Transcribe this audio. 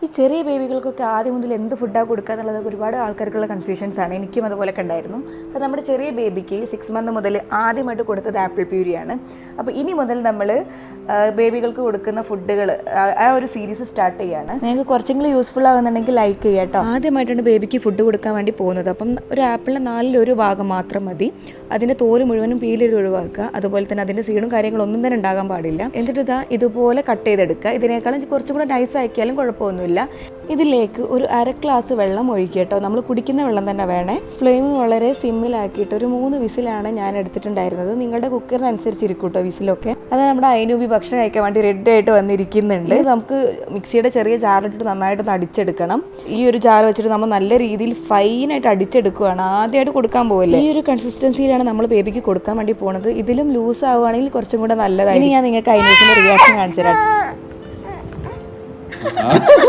ഈ ചെറിയ ബേബികൾക്കൊക്കെ ആദ്യം മുതൽ എന്ത് ഫുഡാണ് കൊടുക്കുക എന്നുള്ളത് ഒരുപാട് ആൾക്കാർക്കുള്ള കൺഫ്യൂഷൻസ് ആണ്. എനിക്കും അതുപോലെയൊക്കെ ഉണ്ടായിരുന്നു. അപ്പോൾ നമ്മുടെ ചെറിയ ബേബിക്ക് 6 മന്ത് മുതൽ ആദ്യമായിട്ട് കൊടുത്തത് ആപ്പിൾ പ്യൂരിയാണ്. അപ്പോൾ ഇനി മുതൽ നമ്മൾ ബേബികൾക്ക് കൊടുക്കുന്ന ഫുഡുകൾ ആ ഒരു സീരീസ് സ്റ്റാർട്ട് ചെയ്യുകയാണ്. നിങ്ങൾക്ക് കുറച്ചെങ്കിലും യൂസ്ഫുൾ ആകുന്നുണ്ടെങ്കിൽ ലൈക്ക് ചെയ്യുക കേട്ടോ. ആദ്യമായിട്ടാണ് ബേബിക്ക് ഫുഡ് കൊടുക്കാൻ വേണ്ടി പോകുന്നത്. അപ്പം ഒരു ആപ്പിളിൻ്റെ 1/4 ഭാഗം മാത്രം മതി. അതിൻ്റെ തോല് മുഴുവനും പീൽ ചെയ്ത് ഒഴിവാക്കുക. അതുപോലെ തന്നെ അതിൻ്റെ സീഡും കാര്യങ്ങളൊന്നും തന്നെ ഉണ്ടാകാൻ പാടില്ല. എന്നിട്ട് ഇതുപോലെ കട്ട് ചെയ്തെടുക്കുക. ഇതിനേക്കാളും കുറച്ചും കൂടെ നൈസ് ആക്കിയാലും കുഴപ്പമൊന്നുമില്ല. ഇതിലേക്ക് ഒരു 1/2 ഗ്ലാസ് വെള്ളം ഒഴിക്കുക കേട്ടോ. നമ്മൾ കുടിക്കുന്ന വെള്ളം തന്നെ വേണേ. ഫ്ലെയിം വളരെ സിമ്മിലാക്കിയിട്ട് ഒരു 3 വിസിലാണ് ഞാൻ എടുത്തിട്ടുണ്ടായിരുന്നത്. നിങ്ങളുടെ കുക്കറിനനുസരിച്ചിരിക്കും കേട്ടോ വിസിലൊക്കെ. അത് നമ്മുടെ അയനൂബി ഭക്ഷണം കഴിക്കാൻ വേണ്ടി റെഡി ആയിട്ട് വന്നിരിക്കുന്നുണ്ട്. നമുക്ക് മിക്സിയുടെ ചെറിയ ജാറിലിട്ട് നന്നായിട്ടൊന്ന് അടിച്ചെടുക്കണം. ഈ ഒരു ജാർ വെച്ചിട്ട് നമ്മൾ നല്ല രീതിയിൽ ഫൈനായിട്ട് അടിച്ചെടുക്കുകയാണ്. ആദ്യമായിട്ട് കൊടുക്കാൻ പോകല്ലേ. ഈ ഒരു കൺസിസ്റ്റൻസിയിലാണ് നമ്മൾ ബേബിക്ക് കൊടുക്കാൻ വേണ്ടി പോകുന്നത്. ഇതിലും ലൂസ് ആവുകയാണെങ്കിൽ കുറച്ചും കൂടെ നല്ലതായിരിക്കും. ഞാൻ നിങ്ങൾക്ക് അയനൂബിന്റെ റിയാക്ഷൻ കാണിച്ചു തരാം.